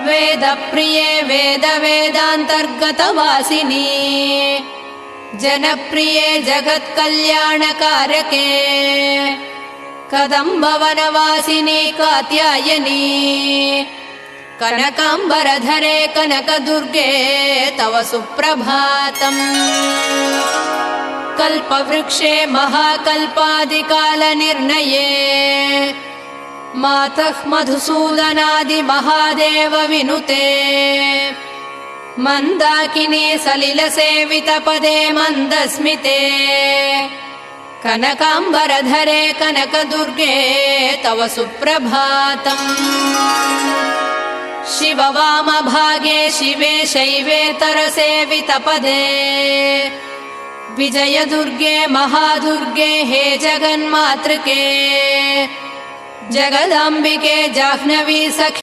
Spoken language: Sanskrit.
वेदप्रिये वेदान्तर्गतवासिनी जनप्रिये जगत्कल्याणकारके कदम्बवनवासिनी कात्यायनी कनकाम्बरधरे कनकदुर्गे तव सुप्रभातम्। कल्पवृक्षे महाकल्पादिकालनिर्णये मातः मधुसूदनादि महादेव विनुते मन्दाकिनी सलिलसेवितपदे मन्दस्मिते कनकाम्बरधरे कनकदुर्गे तव सुप्रभातम्। शिववामभागे शिवे शैवेतरसेवितपदे विजयदुर्गे महादुर्गे हे जगन्मातृके जगदाम्बिके जाह्नवी सखी